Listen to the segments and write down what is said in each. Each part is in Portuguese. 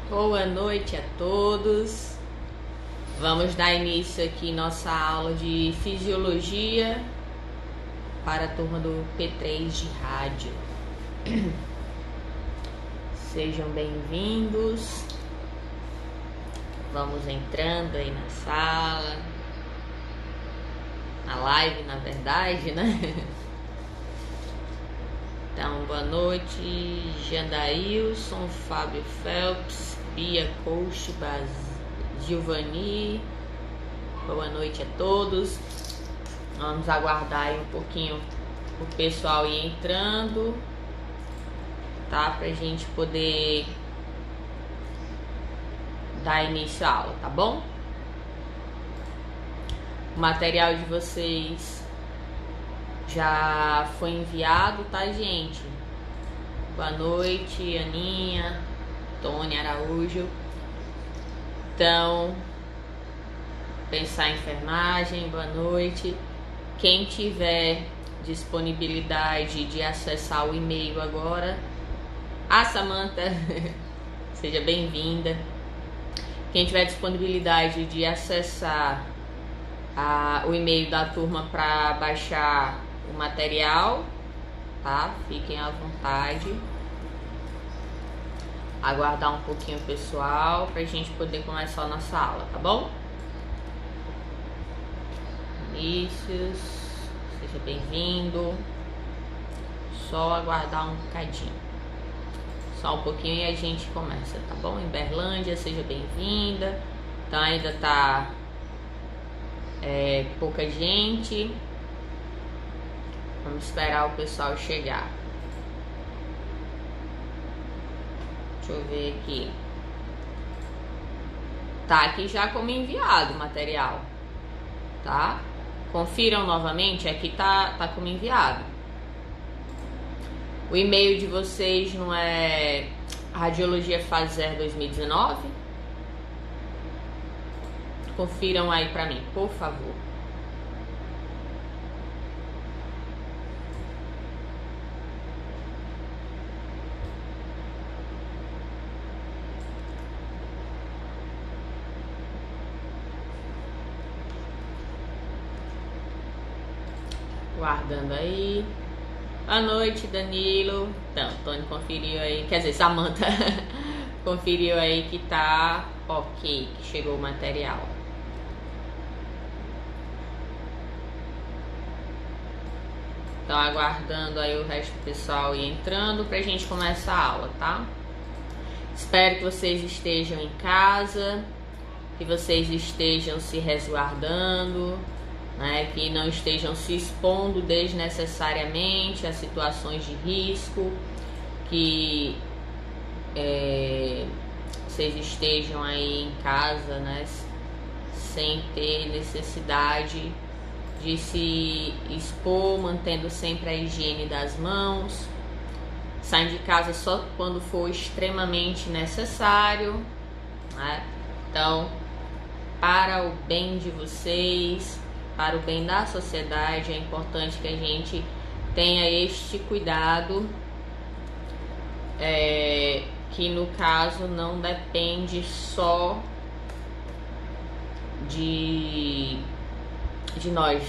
Boa noite a todos. Vamos dar início aqui nossa aula de fisiologia para a turma do P3 de rádio. Sejam bem-vindos. Vamos entrando aí na sala, na live, na verdade, né? Então, boa noite, Jandailson, Fábio Phelps, Bia Coach, Gilvani. Boa noite a todos. Vamos aguardar aí um pouquinho o pessoal ir entrando, tá? Pra gente poder dar início à aula, tá bom? O material de vocês já foi enviado, tá, gente? Boa noite, Aninha, Tônia Araújo. Então, pensar em enfermagem, boa noite. Quem tiver disponibilidade de acessar o e-mail agora, Samantha, seja bem-vinda. Quem tiver disponibilidade de acessar o e-mail da turma para baixar o material, tá? Fiquem à vontade. Aguardar um pouquinho o pessoal pra gente poder começar a nossa aula, tá bom? Vinícius, seja bem-vindo. Só aguardar um bocadinho. Só um pouquinho e a gente começa, tá bom? Em Berlândia, seja bem-vinda. Então ainda tá pouca gente. Vamos esperar o pessoal chegar. Deixa eu ver aqui. Tá aqui já como enviado o material, tá? Confiram novamente, aqui tá como enviado. O e-mail de vocês não é Radiologia Fazer 2019? Confiram aí pra mim, por favor. Guardando aí. Boa noite, Danilo. Então, Tony conferiu aí, quer dizer, Samantha conferiu aí que tá ok, que chegou o material. Então, aguardando aí o resto do pessoal ir entrando pra gente começar a aula, tá? Espero que vocês estejam em casa, que vocês estejam se resguardando, né, que não estejam se expondo desnecessariamente a situações de risco, que vocês estejam aí em casa, né, sem ter necessidade de se expor, mantendo sempre a higiene das mãos. Saem de casa só quando for extremamente necessário, né? Então, para o bem de vocês, para o bem da sociedade, é importante que a gente tenha este cuidado, que no caso não depende só de nós,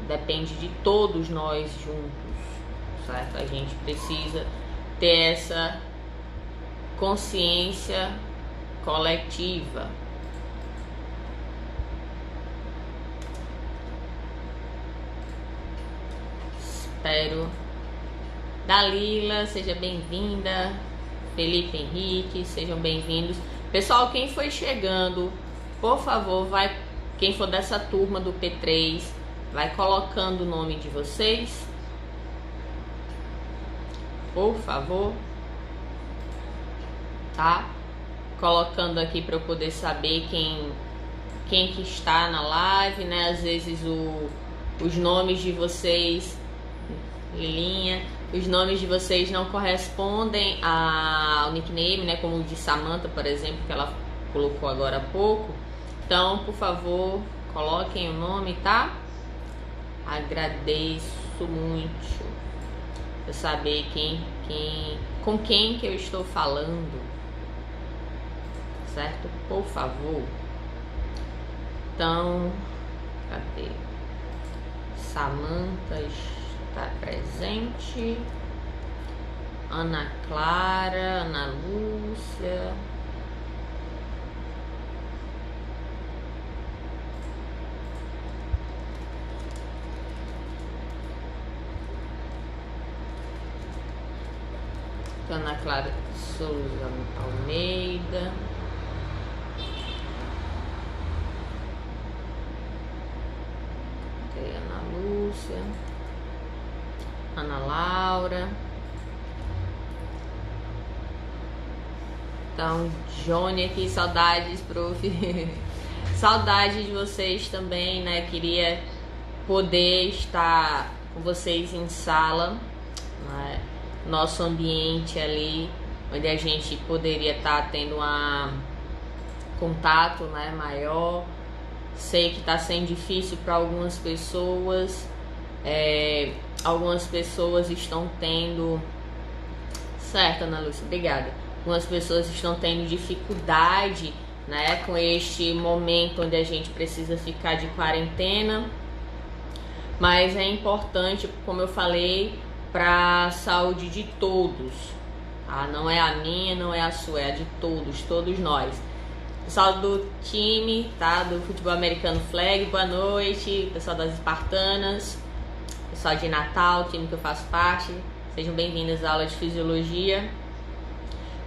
depende de todos nós juntos, certo? A gente precisa ter essa consciência coletiva. Espero. Dalila, seja bem-vinda. Felipe Henrique, sejam bem-vindos. Pessoal, quem foi chegando, por favor, quem for dessa turma do P3, vai colocando o nome de vocês, por favor, tá? Colocando aqui para eu poder saber quem que está na live, né? Às vezes os nomes de vocês, Lilinha, os nomes de vocês não correspondem ao nickname, né? Como o de Samantha, por exemplo, que ela colocou agora há pouco. Então, por favor, coloquem o nome, tá? Agradeço muito eu saber com quem que eu estou falando. certo? Por favor. Então, cadê? Samanta está presente. Ana Clara, Ana Lúcia. Ana Clara Souza Almeida. Ana Lúcia. Ana Laura. Então, Johnny aqui, saudades, prof. Saudade de vocês também, né? Queria poder estar com vocês em sala, né? Nosso ambiente ali, onde a gente poderia estar tendo contato, né, maior. Sei que está sendo difícil para algumas pessoas. Algumas pessoas estão tendo... Certo, Ana Lúcia, obrigada. Algumas pessoas estão tendo dificuldade, né, com este momento onde a gente precisa ficar de quarentena. Mas é importante, como eu falei, para a saúde de todos, tá? Não é a minha, não é a sua, é a de todos nós. Pessoal do time, tá? Do futebol americano Flag, boa noite. Pessoal das Espartanas, pessoal de Natal, time que eu faço parte, sejam bem-vindos à aula de fisiologia.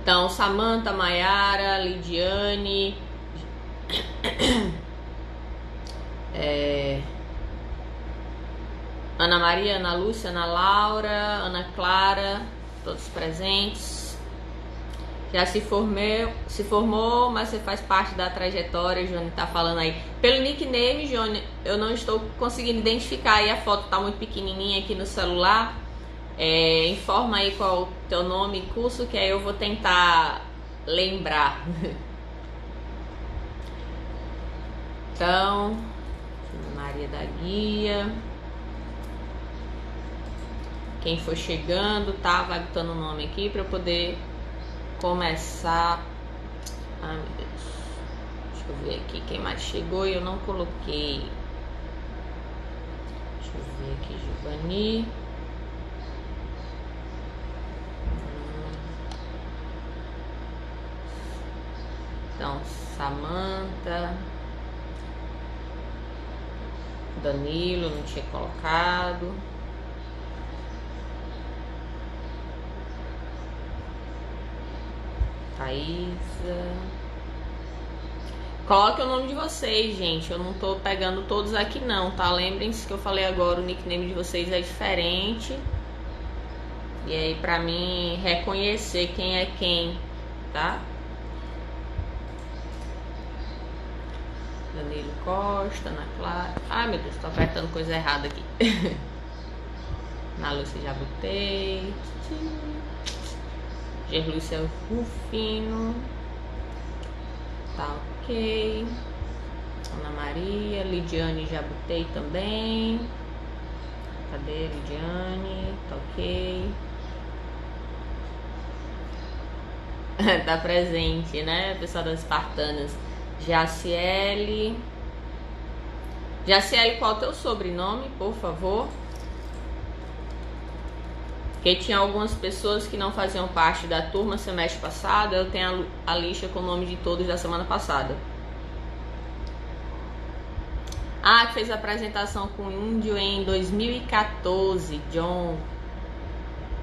Então, Samanta, Maiara, Lidiane, Ana Maria, Ana Lúcia, Ana Laura, Ana Clara, todos presentes. Já se formou, mas você faz parte da trajetória, Johnny tá falando aí. Pelo nickname, Johnny, eu não estou conseguindo identificar aí, a foto tá muito pequenininha aqui no celular. Informa aí qual o teu nome e curso, que aí eu vou tentar lembrar. Então, Maria da Guia. Quem for chegando, tá? Vai botando o nome aqui para eu poder começar. Ai, meu Deus. Deixa eu ver aqui quem mais chegou e eu não coloquei. Deixa eu ver aqui, Giovanni. Então, Samanta. Danilo, não tinha colocado. Thaisa. Coloque o nome de vocês, gente. Eu não tô pegando todos aqui não, tá? Lembrem-se que eu falei agora, o nickname de vocês é diferente. E aí, pra mim reconhecer quem é quem, tá? Danilo Costa, Ana Clara. Ai, meu Deus, tô apertando coisa errada aqui. Na Lúcia já botei. Gerlúcia Rufino. Tá ok. Ana Maria. Lidiane já botei também. Cadê Lidiane? Tá ok. Tá presente, né? Pessoal das Espartanas. Jaciele. Jaciele, qual é o teu sobrenome, por favor? Porque tinha algumas pessoas que não faziam parte da turma semestre passado. Eu tenho a lista com o nome de todos da semana passada. Ah, que fez a apresentação com o Índio em 2014, John.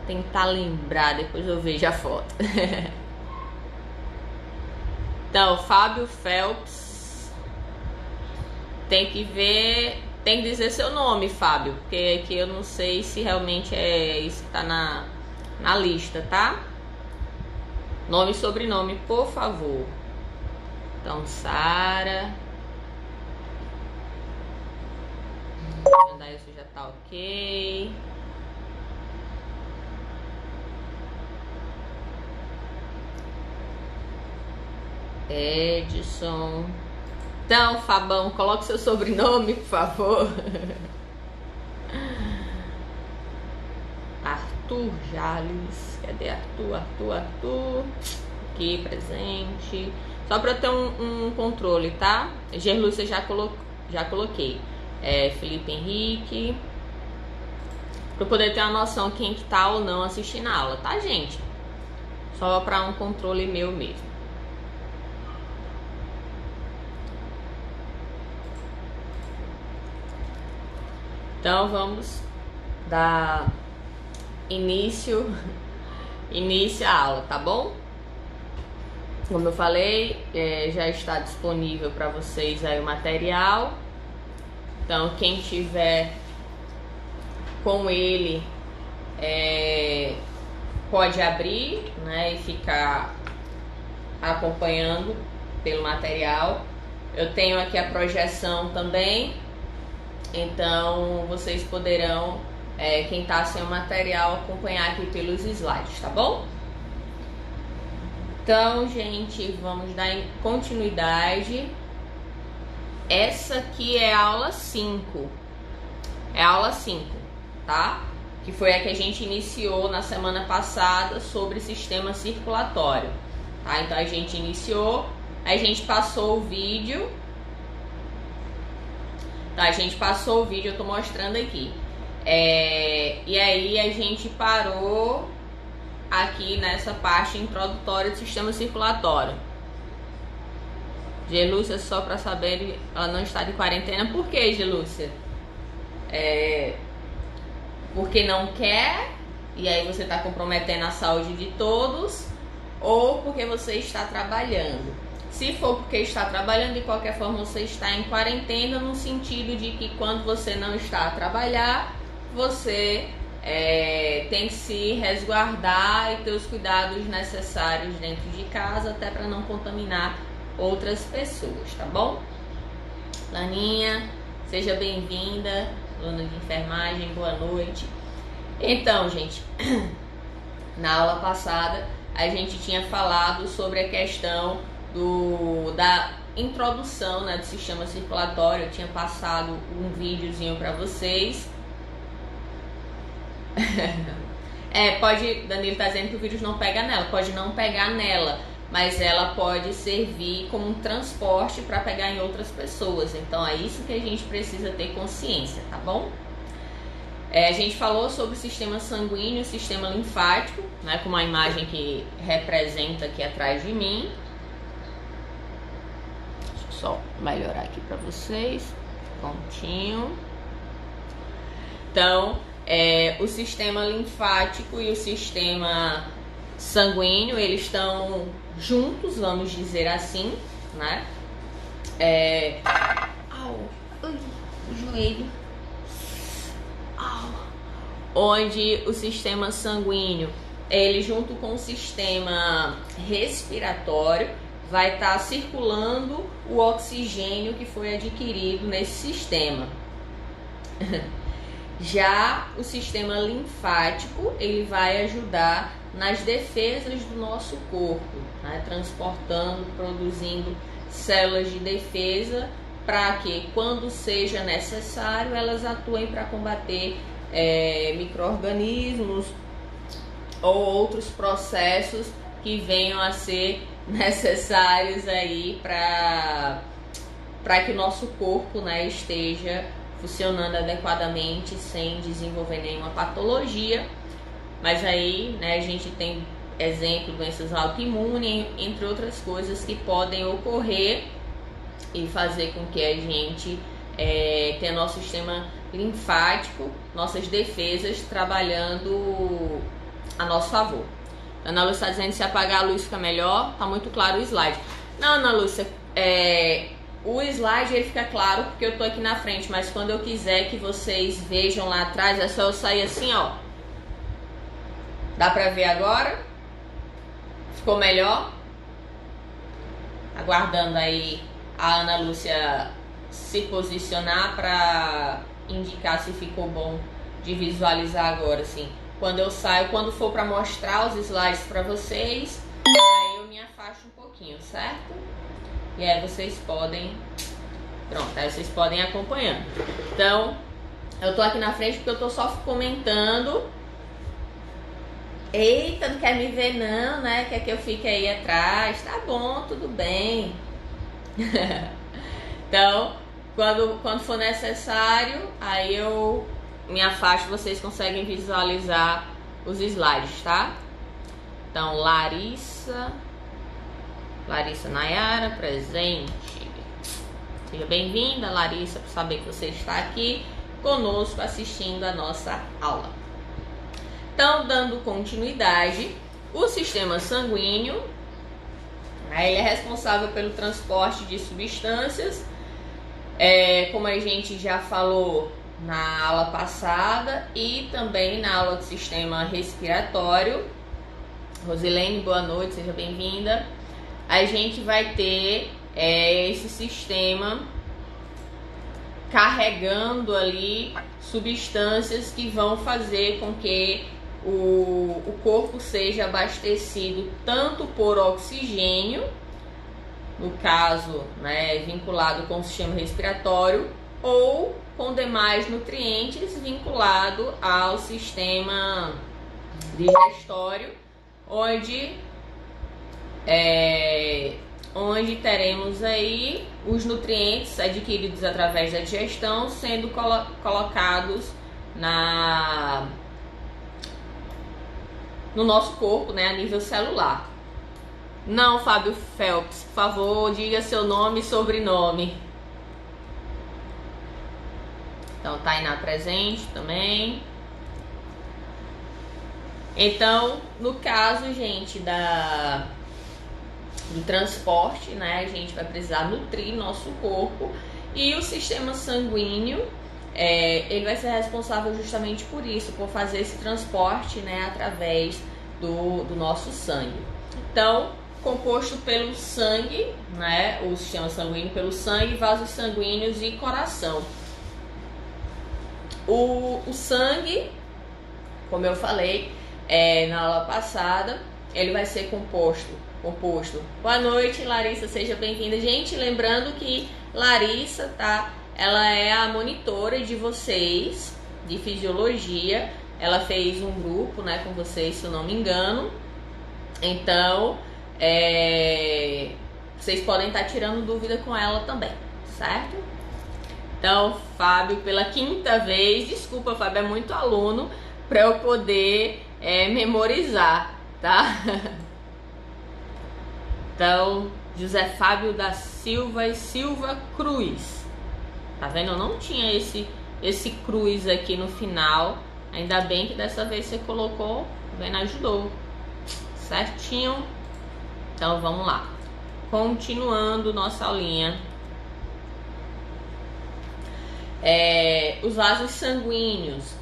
Tentar lembrar, depois eu vejo a foto. Então, Fábio Phelps. Tem que ver, tem que dizer seu nome, Fábio, porque aqui eu não sei se realmente é isso que tá na lista, tá? Nome e sobrenome, por favor. Então, Sara. Isso já tá ok. Edson. Então, Fabão, coloque seu sobrenome, por favor. Arthur Jales. Cadê Arthur? Arthur. Aqui, presente. Só para eu ter um controle, tá? Gerlúcia já coloquei. Felipe Henrique. Para eu poder ter uma noção quem que tá ou não assistindo a aula, tá, gente? Só para um controle meu mesmo. Então vamos dar início à aula, tá bom? Como eu falei, já está disponível para vocês aí o material. Então quem tiver com ele pode abrir, né, e ficar acompanhando pelo material. Eu tenho aqui a projeção também, então vocês poderão, quem está sem o material, acompanhar aqui pelos slides, tá bom? Então, gente, vamos dar continuidade. Essa aqui é a aula 5. É a aula 5, tá? Que foi a que a gente iniciou na semana passada sobre sistema circulatório, tá? Então a gente iniciou, a gente passou o vídeo, tá? A gente passou o vídeo, eu tô mostrando aqui. E aí a gente parou aqui nessa parte introdutória do sistema circulatório. Gelúcia, só para saber, ela não está de quarentena. Por que, Gelúcia? Porque não quer, e aí você está comprometendo a saúde de todos, ou porque você está trabalhando. Se for porque está trabalhando, de qualquer forma você está em quarentena, no sentido de que quando você não está a trabalhar, você tem que se resguardar e ter os cuidados necessários dentro de casa, até para não contaminar outras pessoas, tá bom? Laninha, seja bem-vinda, aluna de enfermagem, boa noite. Então, gente, na aula passada a gente tinha falado sobre a questão da introdução, né, do sistema circulatório. Eu tinha passado um videozinho para vocês. Danilo tá dizendo que o vírus não pega nela. Pode não pegar nela, mas ela pode servir como um transporte para pegar em outras pessoas. Então é isso que a gente precisa ter consciência, tá bom? A gente falou sobre o sistema sanguíneo e o sistema linfático, né, com uma imagem que representa aqui atrás de mim. Deixa eu só melhorar aqui para vocês. Prontinho. Então, o sistema linfático e o sistema sanguíneo, eles estão juntos, vamos dizer assim, né? O joelho. Onde o sistema sanguíneo, ele junto com o sistema respiratório, vai estar circulando o oxigênio que foi adquirido nesse sistema. Já o sistema linfático, ele vai ajudar nas defesas do nosso corpo, né? Transportando, produzindo células de defesa para que, quando seja necessário, elas atuem para combater micro-organismos ou outros processos que venham a ser necessários aí para que o nosso corpo, né, esteja funcionando adequadamente sem desenvolver nenhuma patologia. Mas aí, né, a gente tem exemplo de doenças autoimunes, entre outras coisas que podem ocorrer e fazer com que a gente tenha nosso sistema linfático, nossas defesas trabalhando a nosso favor. Ana Lúcia está dizendo que se apagar a luz fica melhor. Tá muito claro o slide. Não, Ana Lúcia, o slide ele fica claro porque eu tô aqui na frente, mas quando eu quiser que vocês vejam lá atrás, é só eu sair assim, ó. Dá pra ver agora? Ficou melhor? Aguardando aí a Ana Lúcia se posicionar para indicar se ficou bom de visualizar agora, assim. Quando eu saio, quando for para mostrar os slides para vocês, aí eu me afasto um pouquinho, certo? E aí vocês podem, pronto, aí vocês podem ir acompanhando. Então, eu tô aqui na frente porque eu tô só comentando Eita, não quer me ver não, né? Quer que eu fique aí atrás? Tá bom, tudo bem. Então, quando for necessário, aí eu me afasto, vocês conseguem visualizar os slides, tá? Então, Larissa Nayara, presente. Seja bem-vinda, Larissa, por saber que você está aqui conosco assistindo a nossa aula. Então, dando continuidade, o sistema sanguíneo, ele é responsável pelo transporte de substâncias, como a gente já falou na aula passada e também na aula do sistema respiratório. Rosilene, boa noite, seja bem-vinda. A gente vai ter esse sistema carregando ali substâncias que vão fazer com que o corpo seja abastecido tanto por oxigênio, no caso, né, vinculado com o sistema respiratório, ou com demais nutrientes vinculado ao sistema digestório, onde teremos aí os nutrientes adquiridos através da digestão sendo colocados no nosso corpo, né, a nível celular. Não, Fábio Phelps, por favor, diga seu nome e sobrenome. Então, Tainá presente também. Então, no caso, gente, do transporte, né, a gente vai precisar nutrir nosso corpo, e o sistema sanguíneo, ele vai ser responsável justamente por isso, por fazer esse transporte, né, através do nosso sangue. Então, composto pelo sangue, né, o sistema sanguíneo pelo sangue, vasos sanguíneos e coração. O sangue, como eu falei na aula passada, ele vai ser composto. Boa noite, Larissa, seja bem-vinda. Gente, lembrando que Larissa, tá? Ela é a monitora de vocês de fisiologia. Ela fez um grupo, né, com vocês, se eu não me engano. Então, vocês podem estar tirando dúvida com ela também, certo? Então, Fábio, pela quinta vez, desculpa, Fábio, é muito aluno para eu poder memorizar, tá? Então, José Fábio da Silva e Silva Cruz. Tá vendo? Eu não tinha esse Cruz aqui no final. Ainda bem que dessa vez você colocou, tá vendo? Ajudou. Certinho. Então, vamos lá. Continuando nossa aulinha. Os vasos sanguíneos,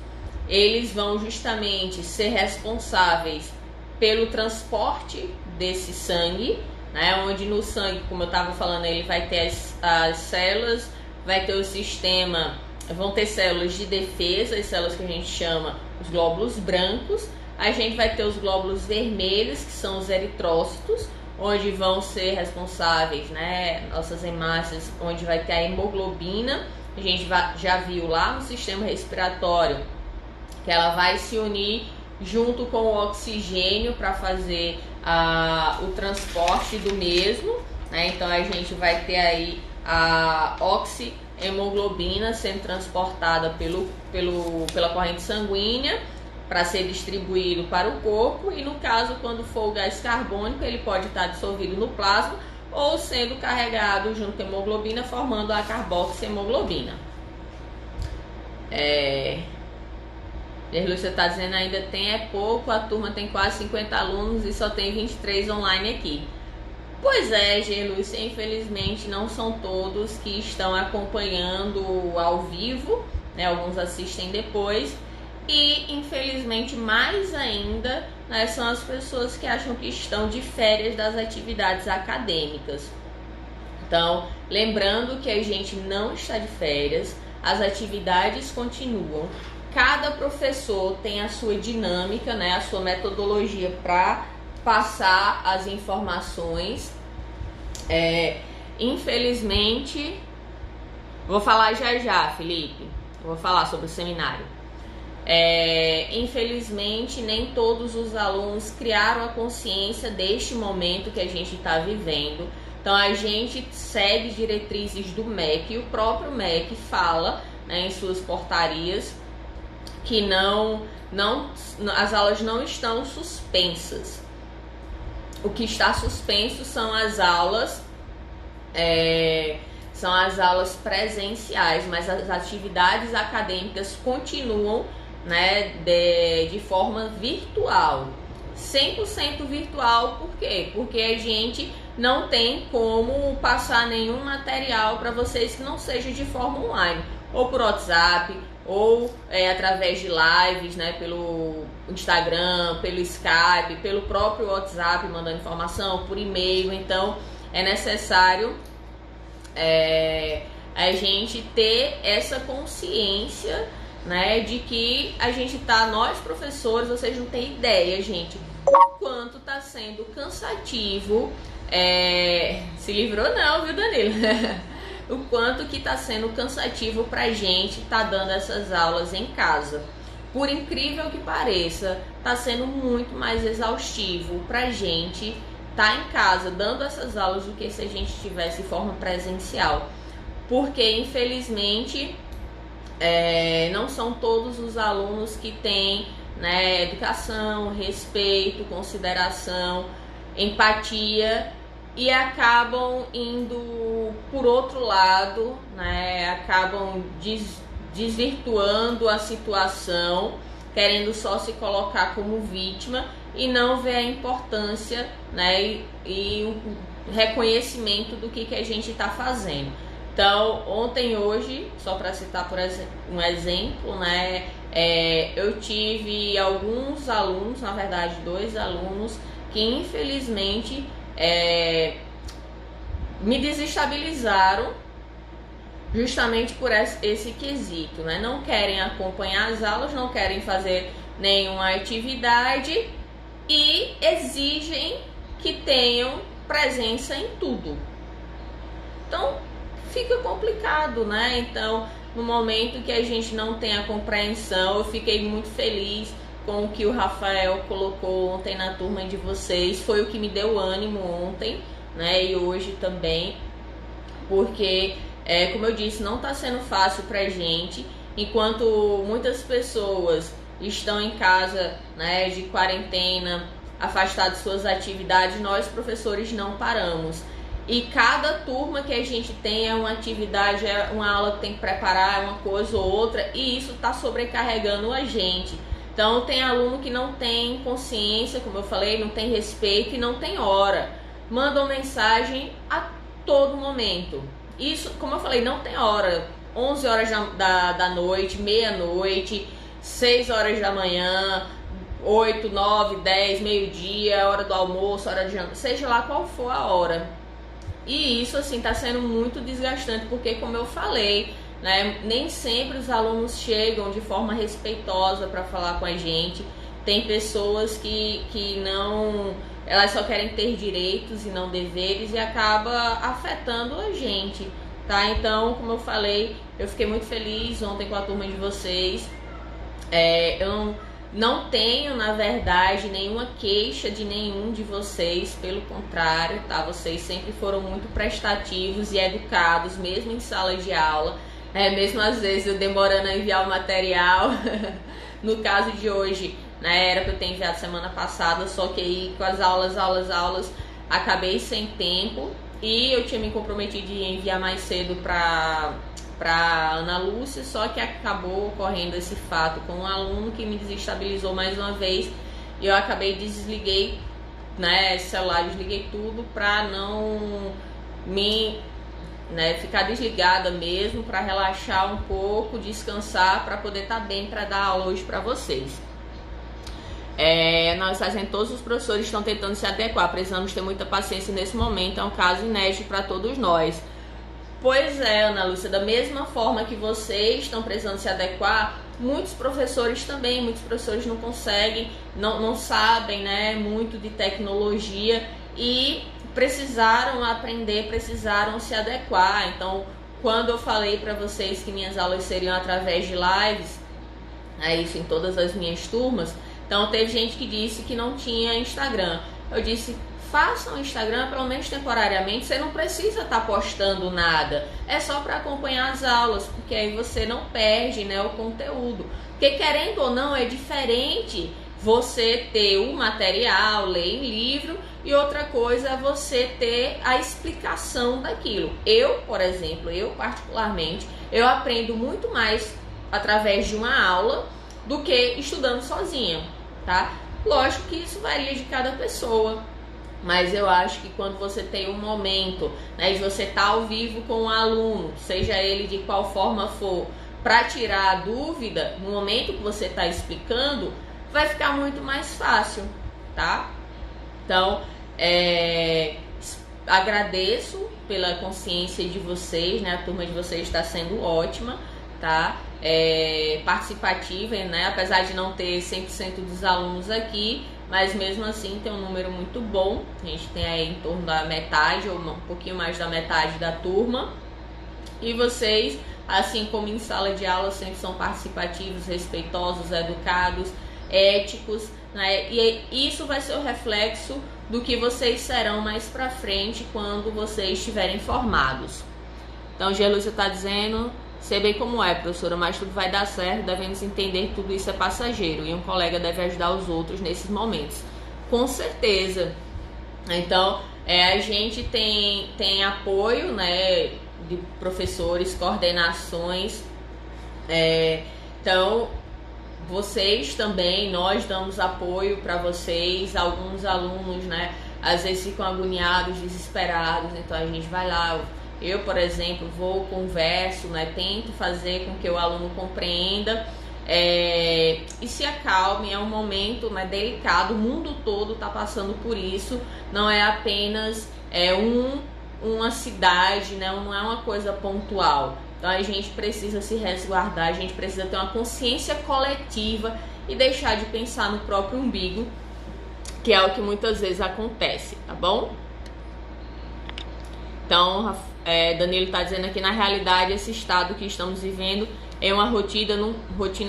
eles vão justamente ser responsáveis pelo transporte desse sangue, né? Onde no sangue, como eu estava falando, ele vai ter as células, vai ter o sistema, vão ter células de defesa, as células que a gente chama os glóbulos brancos. A gente vai ter os glóbulos vermelhos, que são os eritrócitos, onde vão ser responsáveis, né, nossas hemácias, onde vai ter a hemoglobina. A gente já viu lá no sistema respiratório que ela vai se unir junto com o oxigênio para fazer o transporte do mesmo, né? Então a gente vai ter aí a oxihemoglobina sendo transportada pela corrente sanguínea para ser distribuído para o corpo, e no caso, quando for o gás carbônico, ele pode estar dissolvido no plasma ou sendo carregado junto com a hemoglobina, formando a carboxiemoglobina. Você está dizendo ainda tem pouco, a turma tem quase 50 alunos e só tem 23 online aqui. Pois é, Gerlúcia, infelizmente não são todos que estão acompanhando ao vivo, né? Alguns assistem depois. E infelizmente mais ainda, né, são as pessoas que acham que estão de férias das atividades acadêmicas. Então, lembrando que a gente não está de férias, as atividades continuam. Cada professor tem a sua dinâmica, né, a sua metodologia para passar as informações. Infelizmente, vou falar já, Felipe. Eu vou falar sobre o seminário. Infelizmente, nem todos os alunos criaram a consciência deste momento que a gente está vivendo. Então, a gente segue diretrizes do MEC e o próprio MEC fala, né, em suas portarias que as aulas não estão suspensas. O que está suspenso são as aulas presenciais, mas as atividades acadêmicas continuam, né, de forma virtual, 100% virtual. Por quê? Porque a gente não tem como passar nenhum material para vocês que não seja de forma online, ou por WhatsApp, ou através de lives, né, pelo Instagram, pelo Skype, pelo próprio WhatsApp, mandando informação, por e-mail. Então é necessário a gente ter essa consciência, né, de que a gente nós professores, vocês não têm ideia, gente, o quanto tá sendo cansativo. Se livrou não, viu, Danilo? O quanto que tá sendo cansativo pra gente tá dando essas aulas em casa. Por incrível que pareça, tá sendo muito mais exaustivo pra gente tá em casa dando essas aulas do que se a gente tivesse de forma presencial. Porque, infelizmente, não são todos os alunos que têm, né, educação, respeito, consideração, empatia, e acabam indo por outro lado, né, acabam desvirtuando a situação, querendo só se colocar como vítima e não ver a importância, né, e o reconhecimento do que a gente está fazendo. Então, ontem e hoje, só para citar um exemplo, né, eu tive alguns alunos, na verdade 2 alunos, que infelizmente me desestabilizaram justamente por esse quesito, né? Não querem acompanhar as aulas, não querem fazer nenhuma atividade e exigem que tenham presença em tudo. Então fica complicado, né? Então, no momento que a gente não tem a compreensão, eu fiquei muito feliz com o que o Rafael colocou ontem na turma de vocês. Foi o que me deu ânimo ontem, né? E hoje também, porque, como eu disse, não está sendo fácil pra gente, enquanto muitas pessoas estão em casa, né, de quarentena, afastados de suas atividades, nós professores não paramos. E cada turma que a gente tem é uma atividade, é uma aula que tem que preparar, é uma coisa ou outra, e isso está sobrecarregando a gente. Então tem aluno que não tem consciência, como eu falei, não tem respeito e não tem hora. Mandam mensagem a todo momento. Isso, como eu falei, não tem hora. 11 horas da noite, meia-noite, 6 horas da manhã, 8, 9, 10, meio-dia, hora do almoço, hora de jantar, seja lá qual for a hora. E isso, assim, tá sendo muito desgastante, porque, como eu falei, né, nem sempre os alunos chegam de forma respeitosa para falar com a gente. Tem pessoas que não... elas só querem ter direitos e não deveres, e acaba afetando a gente, tá? Então, como eu falei, eu fiquei muito feliz ontem com a turma de vocês. Eu não tenho, na verdade, nenhuma queixa de nenhum de vocês, pelo contrário, tá? Vocês sempre foram muito prestativos e educados, mesmo em sala de aula, mesmo às vezes eu demorando a enviar o material. No caso de hoje, né, era para eu ter enviado semana passada, só que aí com as aulas, acabei sem tempo, e eu tinha me comprometido de enviar mais cedo para Ana Lúcia, só que acabou ocorrendo esse fato com um aluno que me desestabilizou mais uma vez, e eu acabei desliguei, né, celular, desliguei tudo para não me, né, ficar desligada mesmo, para relaxar um pouco, descansar, para poder estar bem para dar aula hoje para vocês. Nós fazendo, todos os professores estão tentando se adequar, precisamos ter muita paciência nesse momento, é um caso inédito para todos nós. Pois é, Ana Lúcia, da mesma forma que vocês estão precisando se adequar, muitos professores também, muitos professores não conseguem, não sabem, né, muito de tecnologia, e precisaram aprender, precisaram se adequar. Então, quando eu falei para vocês que minhas aulas seriam através de lives, isso em todas as minhas turmas. Então teve gente que disse que não tinha Instagram. Eu disse, faça um Instagram pelo menos temporariamente, você não precisa estar postando nada, é só para acompanhar as aulas, porque aí você não perde, né, o conteúdo. Porque querendo ou não, é diferente você ter o material, ler em livro, e outra coisa é você ter a explicação daquilo. Eu, por exemplo, particularmente, eu aprendo muito mais através de uma aula do que estudando sozinha, tá? Lógico que isso varia de cada pessoa, mas eu acho que quando você tem um momento, né, de você estar ao vivo com um aluno, seja ele de qual forma for, para tirar a dúvida, no momento que você está explicando, vai ficar muito mais fácil, tá? Então, agradeço pela consciência de vocês, né? A turma de vocês está sendo ótima, tá? Participativa, né? Apesar de não ter 100% dos alunos aqui, mas mesmo assim tem um número muito bom. A gente tem aí em torno da metade ou um pouquinho mais da metade da turma. E vocês, assim como em sala de aula, sempre são participativos, respeitosos, educados, éticos, né? E isso vai ser o reflexo do que vocês serão mais pra frente quando vocês estiverem formados. Então, Gelúcia está dizendo, sei bem como é, professora, mas tudo vai dar certo, devemos entender que tudo isso é passageiro e um colega deve ajudar os outros nesses momentos. Com certeza. Então, a gente tem apoio, né, de professores, coordenações, então vocês também, nós damos apoio para vocês. Alguns alunos, né, às vezes ficam agoniados, desesperados, então a gente vai lá. Eu, por exemplo, vou, converso, né, tento fazer com que o aluno compreenda e se acalme. É um momento, né, delicado, o mundo todo está passando por isso, não é apenas uma cidade, né, não é uma coisa pontual. Então a gente precisa se resguardar, a gente precisa ter uma consciência coletiva e deixar de pensar no próprio umbigo, que é o que muitas vezes acontece, tá bom? Então, Danilo está dizendo aqui, na realidade, esse estado que estamos vivendo é uma rotina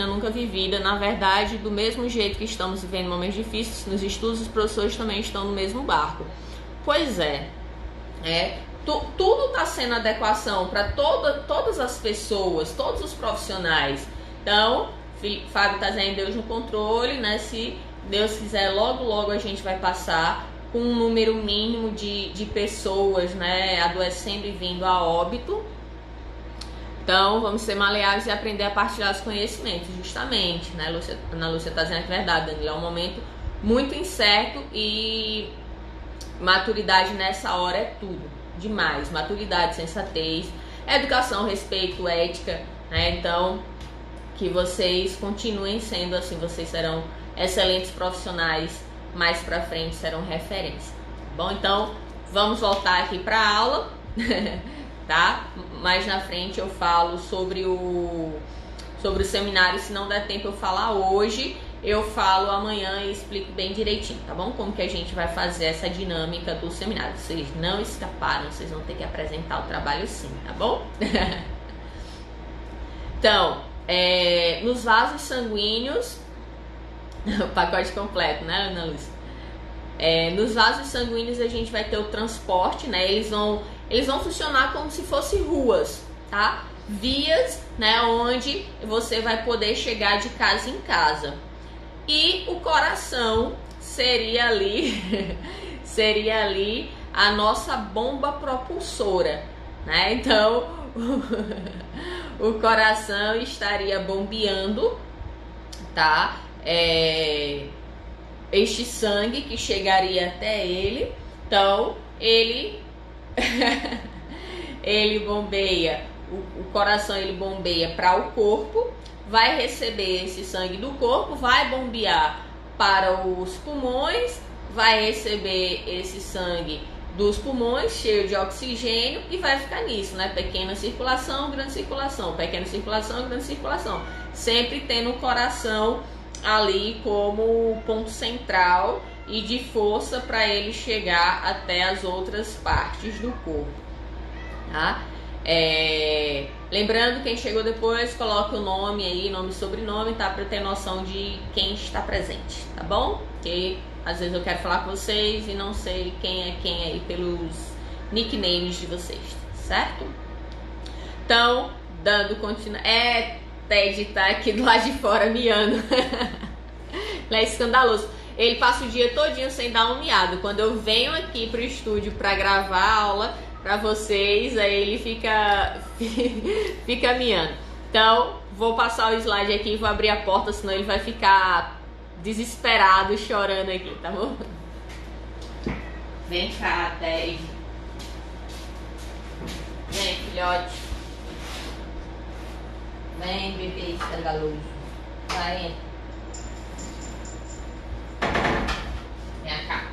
nunca vivida. Na verdade, do mesmo jeito que estamos vivendo momentos difíceis nos estudos, os professores também estão no mesmo barco. Pois tudo está sendo adequação para todas as pessoas, todos os profissionais. Então, Fábio está dizendo, Deus no controle, né? Se Deus quiser, logo a gente vai passar com um número mínimo de pessoas, né, adoecendo e vindo a óbito. Então, vamos ser maleáveis e aprender a partilhar os conhecimentos, justamente, né? Ana Lúcia está dizendo que é verdade, Danilo, é um momento muito incerto e maturidade nessa hora é tudo. Demais, maturidade, sensatez, educação, respeito, ética, né? Então, que vocês continuem sendo assim, vocês serão excelentes profissionais, mais pra frente serão referência. Bom, então, vamos voltar aqui pra aula, tá? Mais na frente eu falo sobre o seminário, se não der tempo eu falar hoje, eu falo amanhã e explico bem direitinho, tá bom? Como que a gente vai fazer essa dinâmica do seminário. Vocês não escaparam, vocês vão ter que apresentar o trabalho sim, tá bom? Então, nos vasos sanguíneos, o pacote completo, né, Ana Lúcia? Nos vasos sanguíneos a gente vai ter o transporte, né? Eles vão funcionar como se fossem ruas, tá? Vias, né, onde você vai poder chegar de casa em casa. E o coração seria ali a nossa bomba propulsora, né? Então, o coração estaria bombeando, tá? Este sangue que chegaria até ele. Então, ele bombeia, o coração ele bombeia para o corpo, vai receber esse sangue do corpo, vai bombear para os pulmões, vai receber esse sangue dos pulmões cheio de oxigênio e vai ficar nisso, né? Pequena circulação, grande circulação, pequena circulação, grande circulação, sempre tendo o coração ali como ponto central e de força para ele chegar até as outras partes do corpo, tá? Lembrando, quem chegou depois, coloque o nome aí, nome e sobrenome, tá? Pra eu ter noção de quem está presente, tá bom? Porque às vezes eu quero falar com vocês e não sei quem é quem aí pelos nicknames de vocês, certo? Então, dando continuidade. Ted tá aqui do lado de fora miando. Ele é escandaloso. Ele passa o dia todinho sem dar um miado. Quando eu venho aqui pro estúdio pra gravar a aula pra vocês, aí ele fica miando. Então, vou passar o slide aqui e vou abrir a porta, senão ele vai ficar desesperado, chorando aqui, tá bom? Vem cá, Ted. Vem, filhote. Vem, bebê escandaloso. Vai, entra. Vem cá.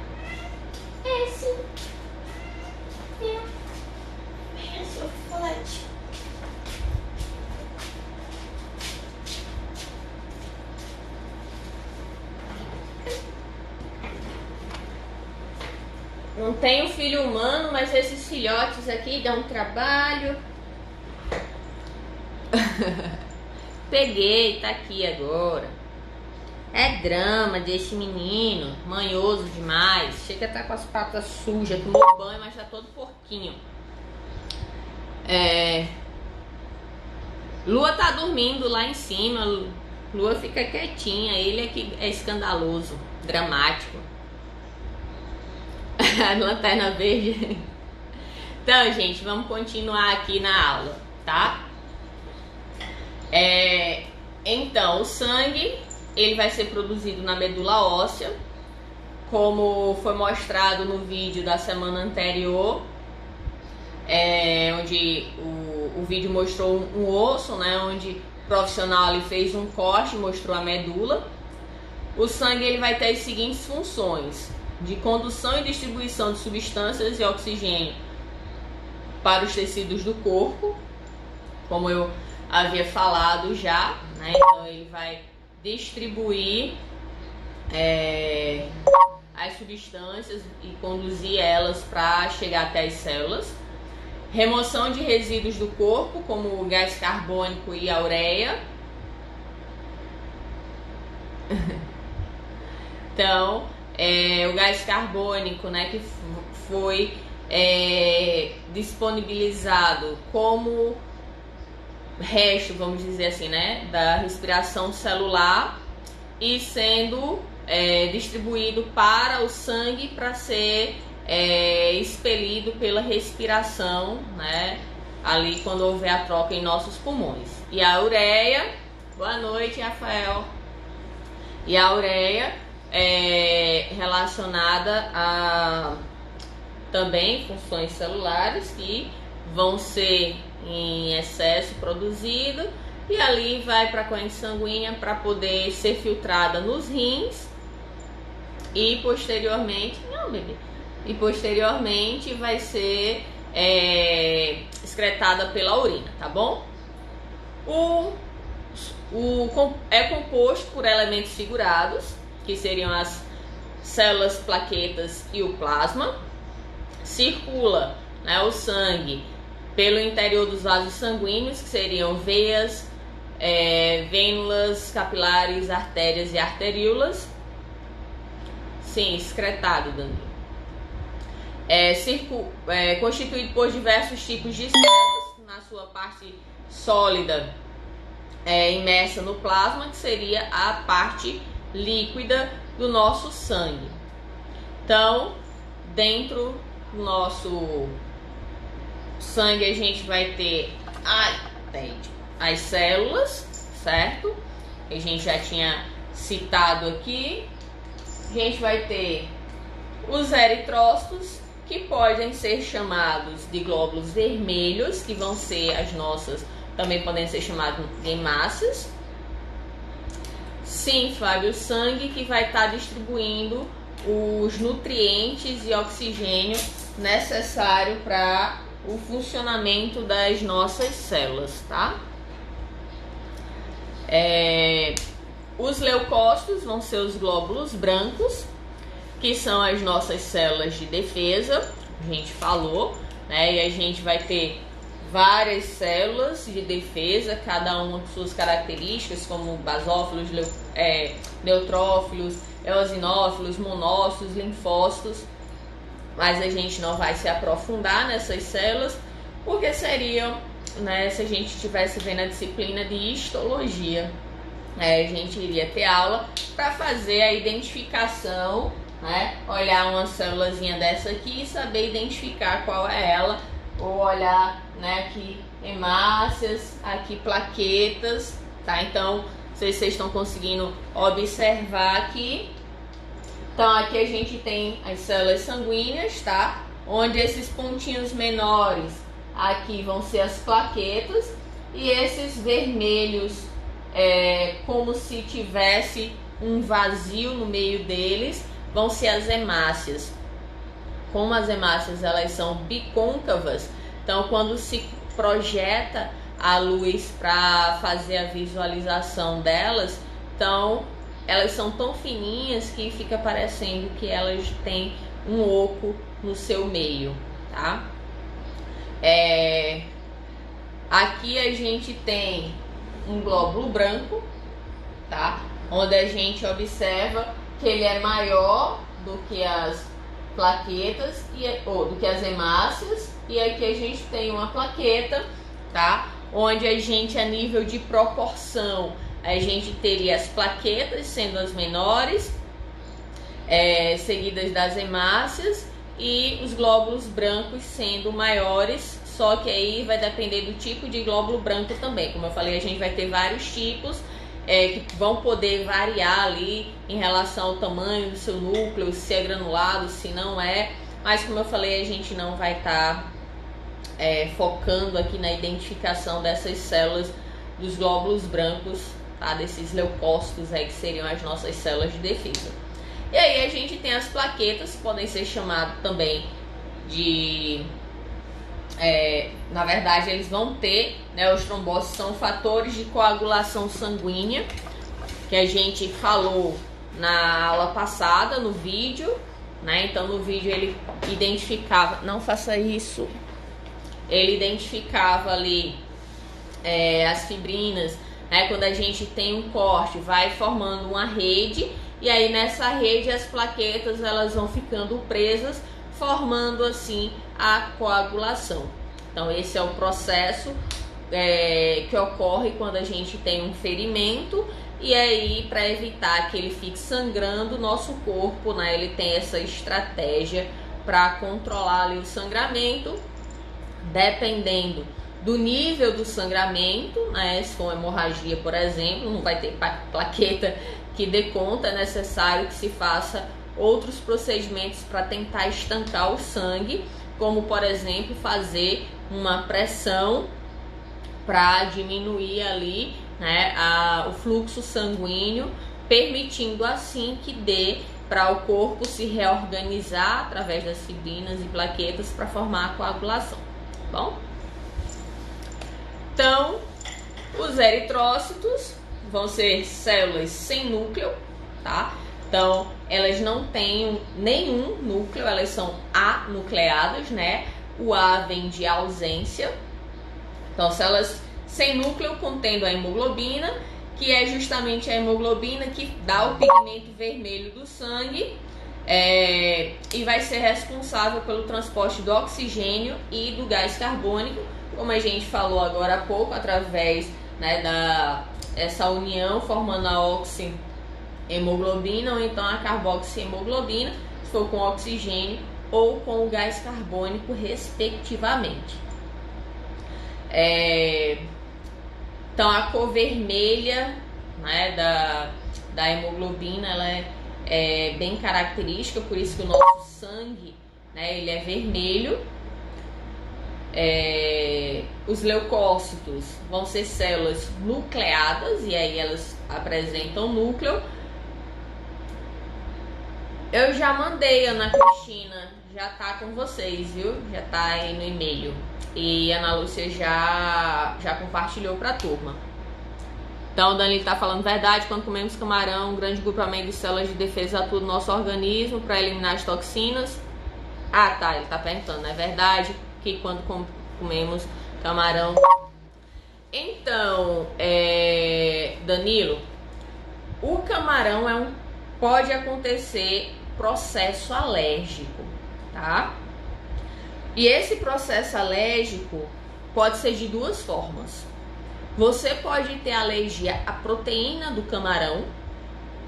Esse. Vem, seu filhote. Não tenho filho humano, mas esses filhotes aqui dão um trabalho. Peguei, tá aqui agora. É drama desse menino, manhoso demais. Chega a estar com as patas sujas, tomou banho, mas tá todo porquinho. Lua tá dormindo lá em cima. Lua fica quietinha. Ele é que é escandaloso, dramático. Lanterna verde. Então, gente, vamos continuar aqui na aula, tá? Então, o sangue, ele vai ser produzido na medula óssea, como foi mostrado no vídeo da semana anterior, onde o vídeo mostrou um osso, né, onde o profissional ali fez um corte, mostrou a medula. O sangue, ele vai ter as seguintes funções: de condução e distribuição de substâncias e oxigênio para os tecidos do corpo, como eu havia falado já, né? Então ele vai distribuir as substâncias e conduzir elas para chegar até as células. Remoção de resíduos do corpo, como o gás carbônico e a ureia. Então, o gás carbônico, né, que foi disponibilizado como resto, vamos dizer assim, né, da respiração celular e sendo distribuído para o sangue para ser expelido pela respiração, né, ali quando houver a troca em nossos pulmões. E a ureia, boa noite, Rafael. E a ureia relacionada a também funções celulares que vão ser em excesso produzido e ali vai para a corrente sanguínea para poder ser filtrada nos rins e posteriormente, vai ser excretada pela urina, tá bom? É composto por elementos figurados, que seriam as células plaquetas e o plasma. Circula, né, o sangue pelo interior dos vasos sanguíneos, que seriam veias, vênulas, capilares, artérias e arteríolas. Sim, excretado, Danilo. Constituído por diversos tipos de células, na sua parte sólida imersa no plasma, que seria a parte líquida do nosso sangue. Então, dentro do nosso sangue a gente vai ter as células, certo? Que a gente já tinha citado aqui. A gente vai ter os eritrócitos, que podem ser chamados de glóbulos vermelhos, que vão ser as nossas, também podem ser chamados de hemácias. Sim, Fábio, o sangue que vai estar distribuindo os nutrientes e oxigênio necessário para o funcionamento das nossas células, tá? Os leucócitos vão ser os glóbulos brancos, que são as nossas células de defesa, a gente falou, né? E a gente vai ter várias células de defesa, cada uma com suas características, como basófilos, neutrófilos, eosinófilos, monócitos, linfócitos, mas a gente não vai se aprofundar nessas células, porque seriam, né, se a gente estivesse vendo a disciplina de histologia, a gente iria ter aula para fazer a identificação, né, olhar uma célulazinha dessa aqui e saber identificar qual é ela, ou olhar, né, aqui hemácias, aqui plaquetas, tá? Então, não sei se vocês estão conseguindo observar aqui. Então, aqui a gente tem as células sanguíneas, tá? Onde esses pontinhos menores aqui vão ser as plaquetas, e esses vermelhos, como se tivesse um vazio no meio deles, vão ser as hemácias. Como as hemácias elas são bicôncavas, então quando se projeta a luz para fazer a visualização delas, então elas são tão fininhas que fica parecendo que elas têm um oco no seu meio, tá? Aqui a gente tem um glóbulo branco, tá? Onde a gente observa que ele é maior do que as plaquetas ou do que as hemácias, e aqui a gente tem uma plaqueta, tá? Onde a gente, a nível de proporção, a gente teria as plaquetas sendo as menores, seguidas das hemácias, e os glóbulos brancos sendo maiores, só que aí vai depender do tipo de glóbulo branco também. Como eu falei, a gente vai ter vários tipos, que vão poder variar ali em relação ao tamanho do seu núcleo, se é granulado, se não é, mas como eu falei, a gente não vai estar focando aqui na identificação dessas células dos glóbulos brancos, tá? Desses leucócitos aí, que seriam as nossas células de defesa. E aí a gente tem as plaquetas, que podem ser chamadas também de... na verdade, eles vão ter, né, os trombócitos são fatores de coagulação sanguínea, que a gente falou na aula passada, no vídeo, né? Então, no vídeo ele identificava, não faça isso, ele identificava ali as fibrinas, né? Quando a gente tem um corte, vai formando uma rede, e aí nessa rede as plaquetas elas vão ficando presas, formando assim a coagulação. Então esse é o processo que ocorre quando a gente tem um ferimento, e aí para evitar que ele fique sangrando, nosso corpo, né, ele tem essa estratégia para controlar ali o sangramento, dependendo do nível do sangramento, né? Se for hemorragia, por exemplo, não vai ter plaqueta que dê conta, é necessário que se faça outros procedimentos para tentar estancar o sangue, como por exemplo fazer uma pressão para diminuir ali, né, o fluxo sanguíneo, permitindo assim que dê para o corpo se reorganizar através das fibrinas e plaquetas para formar a coagulação, tá bom? Então, os eritrócitos vão ser células sem núcleo, tá? Então, elas não têm nenhum núcleo, elas são anucleadas, né? O A vem de ausência. Então, células sem núcleo contendo a hemoglobina, que é justamente a hemoglobina que dá o pigmento vermelho do sangue, e vai ser responsável pelo transporte do oxigênio e do gás carbônico, como a gente falou agora há pouco, através, né, essa união formando a oxihemoglobina ou então a carboxihemoglobina, se for com oxigênio ou com o gás carbônico, respectivamente. Então a cor vermelha, né, da hemoglobina, ela é bem característica, por isso que o nosso sangue, né, ele é vermelho. Os leucócitos vão ser células nucleadas, e aí elas apresentam núcleo. Eu já mandei, Ana Cristina, já tá com vocês, viu? Já tá aí no e-mail. E a Ana Lúcia já compartilhou pra turma. Então, o Danilo tá falando verdade. Quando comemos camarão, um grande grupamento de células de defesa atua no nosso organismo para eliminar as toxinas. Ah, tá, ele tá perguntando, é verdade que quando comemos camarão. Então, Danilo, o camarão pode acontecer processo alérgico, tá? E esse processo alérgico pode ser de duas formas. Você pode ter alergia à proteína do camarão,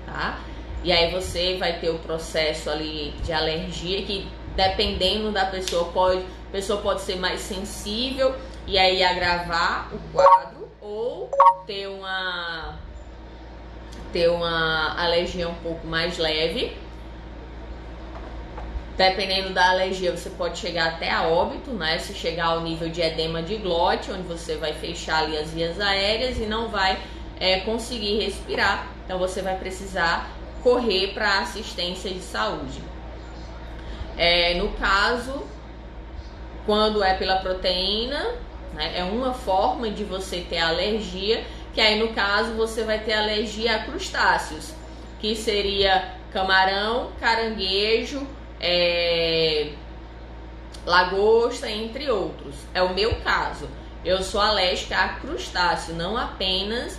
tá? E aí você vai ter o processo ali de alergia que, dependendo da pessoa, a pessoa pode ser mais sensível e aí agravar o quadro, ou ter uma alergia um pouco mais leve. Dependendo da alergia, você pode chegar até a óbito, né? Se chegar ao nível de edema de glote, onde você vai fechar ali as vias aéreas e não vai conseguir respirar. Então você vai precisar correr para assistência de saúde. No caso, quando é pela proteína, né, é uma forma de você ter alergia, que aí no caso você vai ter alergia a crustáceos, que seria camarão, caranguejo, lagosta, entre outros. É o meu caso. Eu sou alérgica a crustáceo, não apenas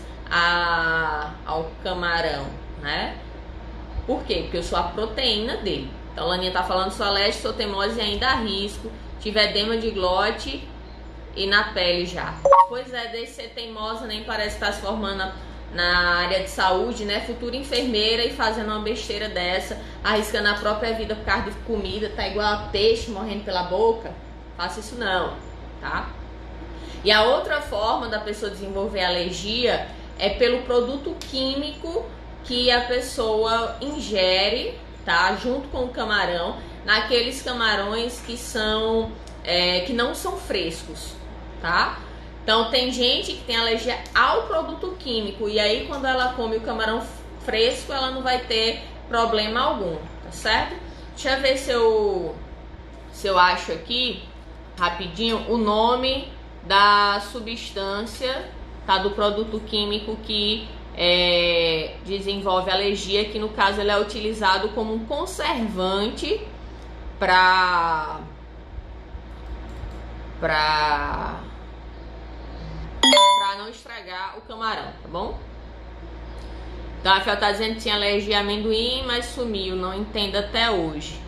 ao camarão, né? Por quê? Porque eu sou a proteína dele. Então, a Laninha tá falando, sou alérgica, sou teimosa e ainda arrisco. Tive edema de glote e na pele já. Pois é, desde ser teimosa, nem parece estar se formando na área de saúde, né? Futura enfermeira e fazendo uma besteira dessa, arriscando a própria vida por causa de comida, tá igual a peixe morrendo pela boca. Faça isso não, tá? E a outra forma da pessoa desenvolver alergia é pelo produto químico que a pessoa ingere, tá? Junto com o camarão, naqueles camarões que não são frescos, tá? Então tem gente que tem alergia ao produto químico e aí quando ela come o camarão fresco ela não vai ter problema algum, tá certo? Deixa eu ver se eu acho aqui rapidinho o nome da substância, tá? Do produto químico que desenvolve alergia, que no caso ele é utilizado como um conservante para não estragar o camarão, tá bom? Então a Rafael tá dizendo que tinha alergia a amendoim, mas sumiu, não entendo até hoje.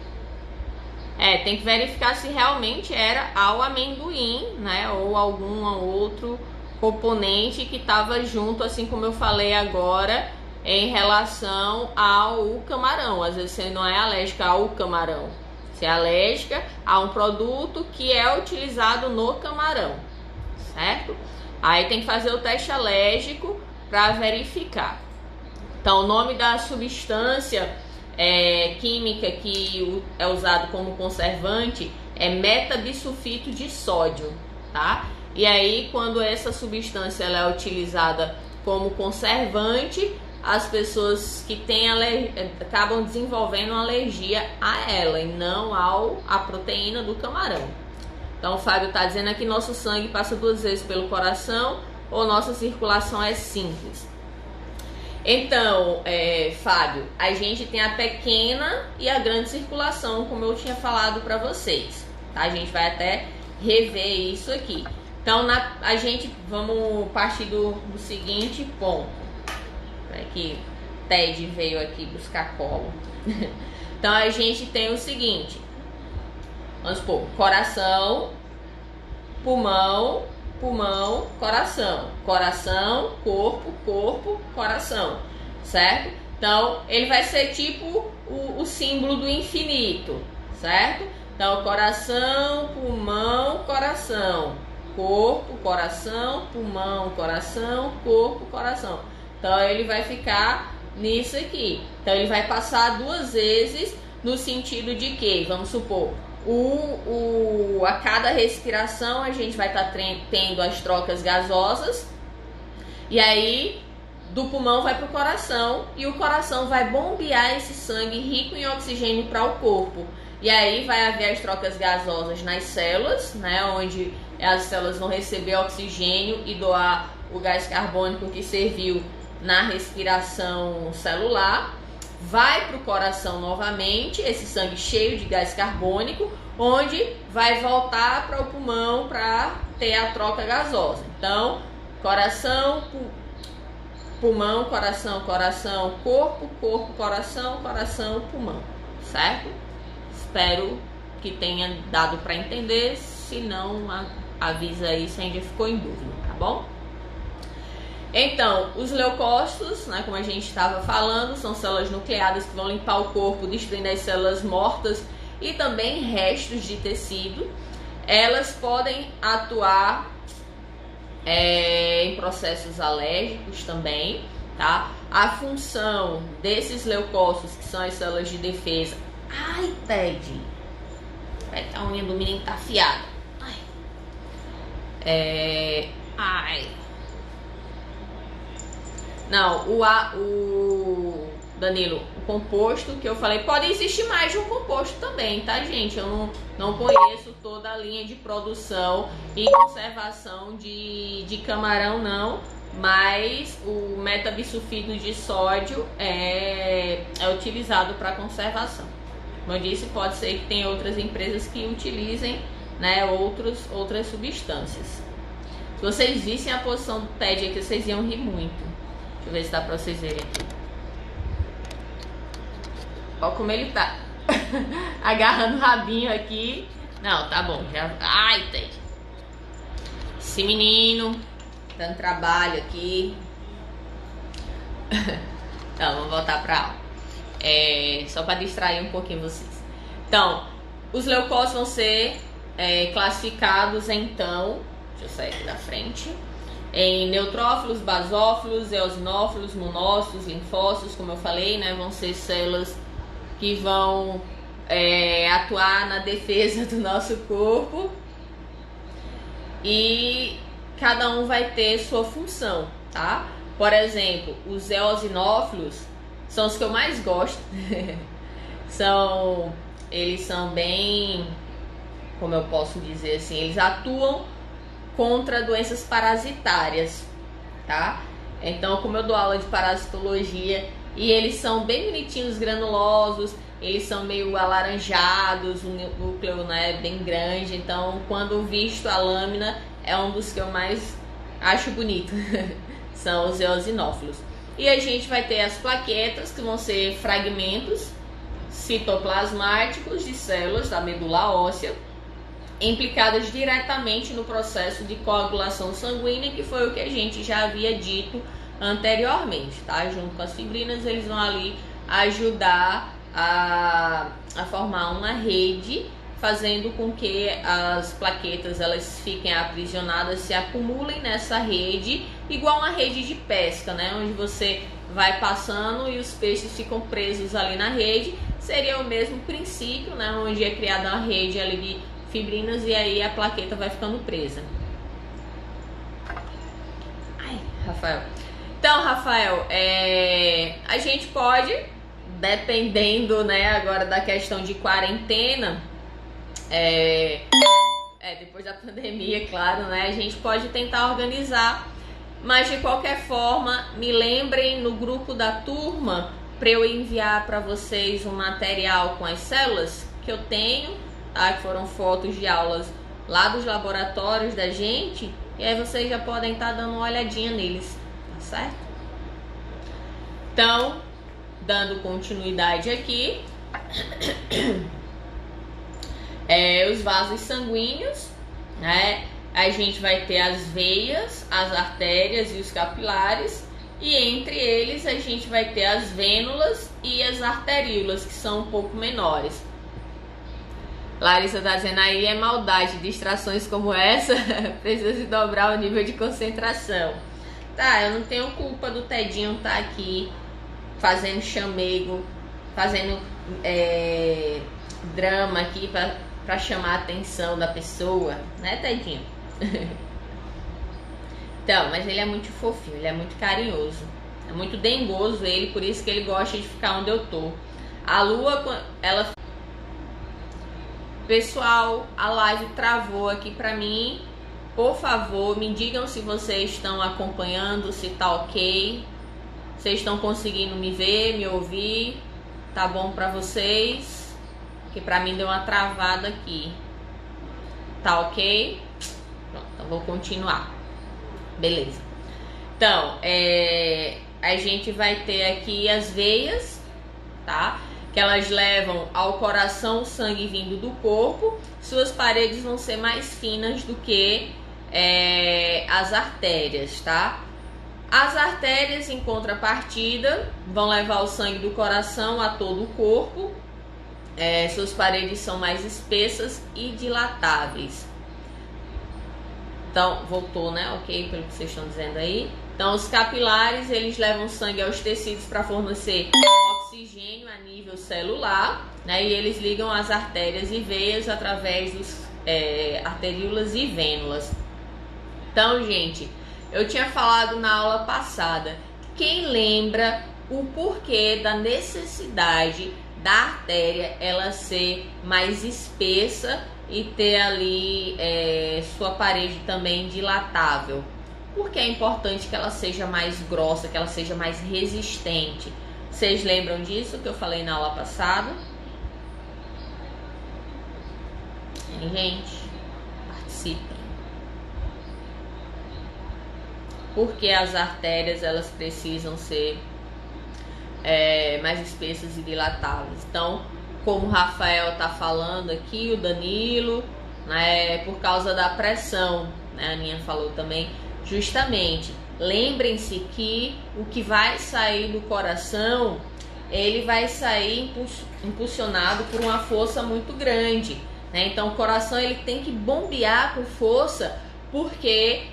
Tem que verificar se realmente era ao amendoim, né? Ou algum outro componente que estava junto, assim como eu falei agora, em relação ao camarão. Às vezes você não é alérgica ao camarão, você é alérgica a um produto que é utilizado no camarão, certo? Aí tem que fazer o teste alérgico para verificar. Então, o nome da substância química que é usado como conservante é metabisulfito de sódio, tá? E aí, quando essa substância ela é utilizada como conservante, as pessoas que têm acabam desenvolvendo alergia a ela e não à proteína do camarão. Então o Fábio está dizendo aqui, nosso sangue passa 2 vezes pelo coração ou nossa circulação é simples. Então, Fábio, a gente tem a pequena e a grande circulação, como eu tinha falado para vocês, tá? A gente vai até rever isso aqui. Então, vamos partir do seguinte ponto. Que Ted veio aqui buscar colo. Então, a gente tem o seguinte. Vamos supor, coração, pulmão, coração. Coração, corpo, coração. Certo? Então, ele vai ser tipo o símbolo do infinito. Certo? Então, coração, pulmão, coração. Corpo, coração, pulmão, coração, corpo, coração. Então, ele vai ficar nisso aqui. Então, ele vai passar 2 vezes no sentido de que, vamos supor, a cada respiração a gente vai estar tendo as trocas gasosas. E aí, do pulmão vai para o coração. E o coração vai bombear esse sangue rico em oxigênio para o corpo. E aí vai haver as trocas gasosas nas células, né, onde as células vão receber oxigênio e doar o gás carbônico que serviu na respiração celular. Vai para o coração novamente, esse sangue cheio de gás carbônico. onde vai voltar para o pulmão para ter a troca gasosa. Então, coração, pulmão, coração, coração, corpo, corpo, coração, coração, pulmão, certo? Espero que tenha dado para entender, se não, avisa aí se ainda ficou em dúvida, tá bom? Então, os leucócitos, né, como a gente estava falando, são células nucleadas que vão limpar o corpo, destruindo as células mortas e também restos de tecido. Elas podem atuar em processos alérgicos também, tá? A função desses leucócitos, que são as células de defesa... Ai, Ted! Vai que a unha do menino tá afiada. Ai. Não, o Danilo, o composto que eu falei, pode existir mais de um composto também, tá, gente? Eu não conheço toda a linha de produção e conservação de camarão, não, mas o metabisulfito de sódio é utilizado para conservação. Como eu disse, pode ser que tenha outras empresas que utilizem, né, outras substâncias. Se vocês vissem a posição do TED aqui, vocês iam rir muito. Deixa eu ver se dá pra vocês verem aqui. Olha como ele tá agarrando o rabinho aqui. Não, tá bom. Já... Ai, Ted. Esse menino dando trabalho aqui. Então, vamos voltar pra aula. Só para distrair um pouquinho vocês. Então, os leucócitos vão ser classificados, então... Deixa eu sair aqui da frente. Em neutrófilos, basófilos, eosinófilos, monócitos, linfócitos, como eu falei, né? Vão ser células que vão atuar na defesa do nosso corpo. E cada um vai ter sua função, tá? Por exemplo, os eosinófilos são os que eu mais gosto. Eles são bem, como eu posso dizer assim, eles atuam contra doenças parasitárias, tá? Então, como eu dou aula de parasitologia, e eles são bem bonitinhos, granulosos, eles são meio alaranjados, o núcleo, né, bem grande, então quando visto a lâmina é um dos que eu mais acho bonito. São os eosinófilos. E a gente vai ter as plaquetas, que vão ser fragmentos citoplasmáticos de células da medula óssea, implicadas diretamente no processo de coagulação sanguínea, que foi o que a gente já havia dito anteriormente, tá? Junto com as fibrinas, eles vão ali ajudar a formar uma rede, fazendo com que as plaquetas elas fiquem aprisionadas, se acumulem nessa rede, igual uma rede de pesca, né? Onde você vai passando e os peixes ficam presos ali na rede. Seria o mesmo princípio, né? Onde é criada uma rede ali de fibrinas e aí a plaqueta vai ficando presa. Ai, Rafael. Então, Rafael, a gente pode, dependendo, né, agora da questão de quarentena, depois da pandemia, claro, né, a gente pode tentar organizar, mas de qualquer forma, me lembrem no grupo da turma para eu enviar para vocês um material com as células que eu tenho, tá? Que foram fotos de aulas lá dos laboratórios da gente, e aí vocês já podem estar dando uma olhadinha neles, tá certo? Então, dando continuidade aqui, os vasos sanguíneos, né? A gente vai ter as veias, as artérias e os capilares, e entre eles a gente vai ter as vênulas e as arteríolas, que são um pouco menores. Larissa tá dizendo aí, é maldade, distrações como essa, precisa se dobrar o nível de concentração. Tá, eu não tenho culpa do Tedinho estar aqui fazendo chamego, fazendo drama aqui pra chamar a atenção da pessoa, né, Tedinho? Então, mas ele é muito fofinho, ele é muito carinhoso, é muito dengoso ele, por isso que ele gosta de ficar onde eu tô. A Lua, ela... Pessoal, a live travou aqui pra mim. Por favor, me digam se vocês estão acompanhando, se tá ok. Vocês estão conseguindo me ver, me ouvir? Tá bom pra vocês? que pra mim deu uma travada aqui. Tá ok? Pronto, então vou continuar. Beleza. Então, a gente vai ter aqui as veias, tá? Que elas levam ao coração o sangue vindo do corpo. Suas paredes vão ser mais finas do que as artérias, tá? As artérias, em contrapartida, vão levar o sangue do coração a todo o corpo. Suas paredes são mais espessas e dilatáveis. Então, voltou, né? Ok, pelo que vocês estão dizendo aí. Então, os capilares, eles levam sangue aos tecidos para fornecer oxigênio a nível celular, né? E eles ligam as artérias e veias através dos arteríolas e vênulas. Então, gente, eu tinha falado na aula passada. Quem lembra o porquê da necessidade da artéria ela ser mais espessa e ter ali sua parede também dilatável? Porque é importante que ela seja mais grossa, que ela seja mais resistente. Vocês lembram disso que eu falei na aula passada? Gente, participem. Porque as artérias elas precisam ser mais espessas e dilatáveis. Então, como o Rafael está falando aqui, o Danilo, né, por causa da pressão, né, a Aninha falou também, justamente, lembrem-se que o que vai sair do coração, ele vai sair impulsionado por uma força muito grande, né? Então o coração ele tem que bombear com força, porque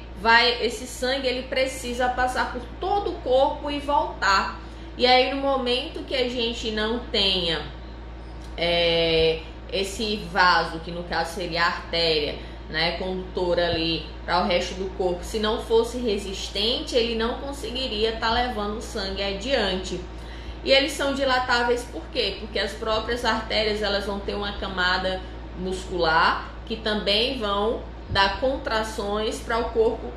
esse sangue ele precisa passar por todo o corpo e voltar. E aí no momento que a gente não tenha esse vaso, que no caso seria a artéria, né, condutora ali para o resto do corpo, se não fosse resistente, ele não conseguiria estar levando o sangue adiante. E eles são dilatáveis por quê? Porque as próprias artérias elas vão ter uma camada muscular que também vão dar contrações para o corpo,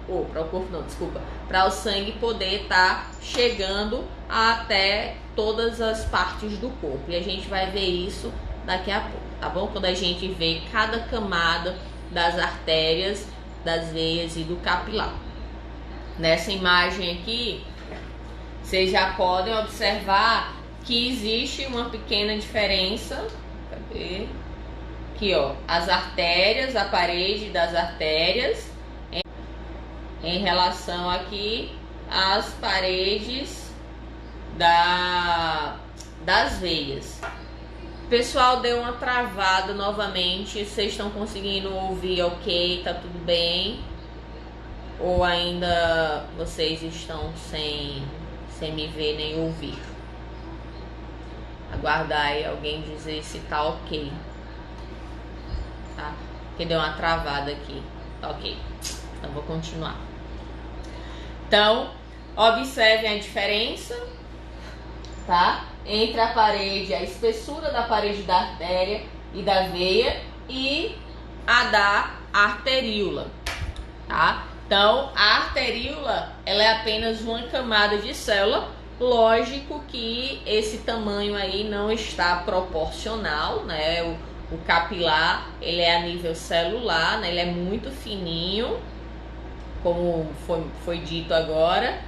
para o sangue poder estar chegando até todas as partes do corpo. E a gente vai ver isso daqui a pouco, tá bom? Quando a gente vê cada camada das artérias, das veias e do capilar. Nessa imagem aqui, vocês já podem observar que existe uma pequena diferença. Cadê? Aqui, ó, as artérias, a parede das artérias em relação aqui às paredes das veias. O pessoal deu uma travada novamente. Vocês estão conseguindo ouvir ok? Tá tudo bem? Ou ainda vocês estão sem me ver nem ouvir? Aguardar aí alguém dizer se tá ok. Tá? Porque deu uma travada aqui. Tá ok. Então vou continuar. Então, observem a diferença, tá? Entre a parede, a espessura da parede da artéria e da veia e a da arteríola, tá? Então, a arteríola, ela é apenas uma camada de célula. Lógico que esse tamanho aí não está proporcional, né? O capilar, ele é a nível celular, né? Ele é muito fininho, como foi dito agora.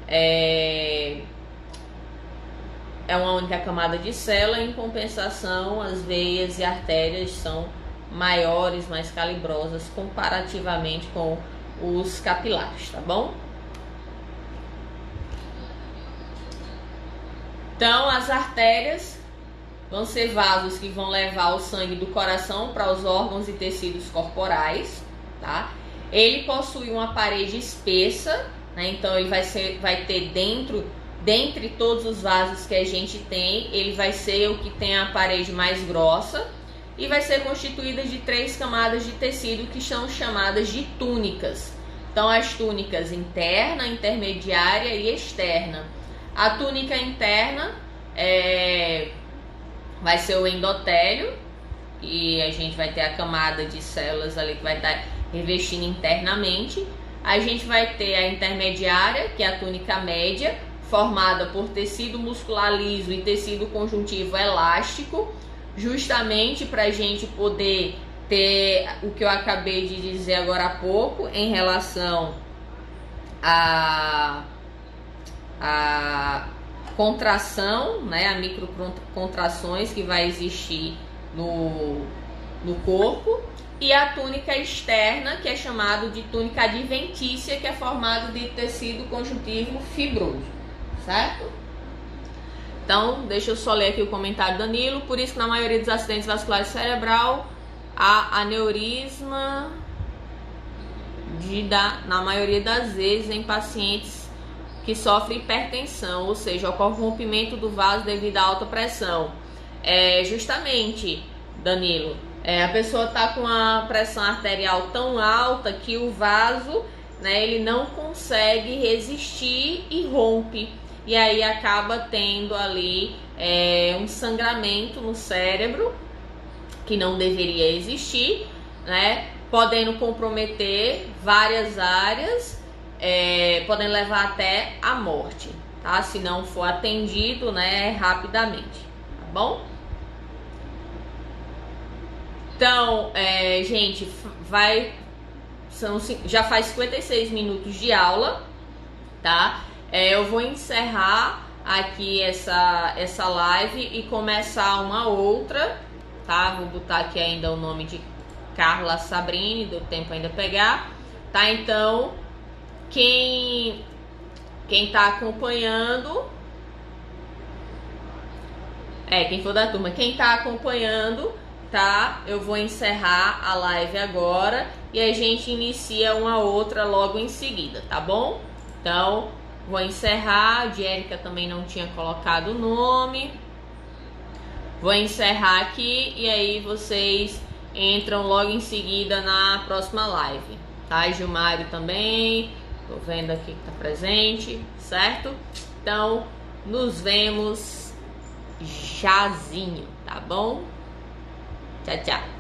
É uma única camada de célula. Em compensação, as veias e artérias são maiores, mais calibrosas comparativamente com os capilares, tá bom? Então, as artérias vão ser vasos que vão levar o sangue do coração para os órgãos e tecidos corporais, tá? Ele possui uma parede espessa, né? Então ele vai ter dentre todos os vasos que a gente tem, ele vai ser o que tem a parede mais grossa e vai ser constituída de 3 camadas de tecido que são chamadas de túnicas. Então as túnicas interna, intermediária e externa. A túnica interna vai ser o endotélio, e a gente vai ter a camada de células ali que vai estar revestindo internamente. A gente vai ter a intermediária, que é a túnica média, formada por tecido muscular liso e tecido conjuntivo elástico, justamente para a gente poder ter o que eu acabei de dizer agora há pouco em relação a contração, né, a microcontrações que vai existir no corpo, e a túnica externa, que é chamado de túnica adventícia, que é formado de tecido conjuntivo fibroso, certo? Então, deixa eu só ler aqui o comentário do Danilo. Por isso que na maioria dos acidentes vasculares cerebral, há aneurisma na maioria das vezes em pacientes que sofrem hipertensão, ou seja, ocorre rompimento do vaso devido à alta pressão. Justamente, Danilo, a pessoa está com a pressão arterial tão alta que o vaso, né, ele não consegue resistir e rompe. E aí acaba tendo ali um sangramento no cérebro que não deveria existir, né, podendo comprometer várias áreas, podendo levar até a morte, tá? Se não for atendido, né, rapidamente, tá bom? Então, gente, já faz 56 minutos de aula, tá? Eu vou encerrar aqui essa live e começar uma outra, tá? Vou botar aqui ainda o nome de Carla Sabrini, deu tempo ainda pegar, tá? Então, quem tá acompanhando, quem for da turma, quem tá acompanhando, tá? Eu vou encerrar a live agora e a gente inicia uma outra logo em seguida, tá bom? Então, vou encerrar. A Diérica também não tinha colocado o nome. Vou encerrar aqui e aí vocês entram logo em seguida na próxima live, tá? Gilmário também, tô vendo aqui que tá presente, certo? Então, nos vemos jazinho, tá bom? Tchau, tchau.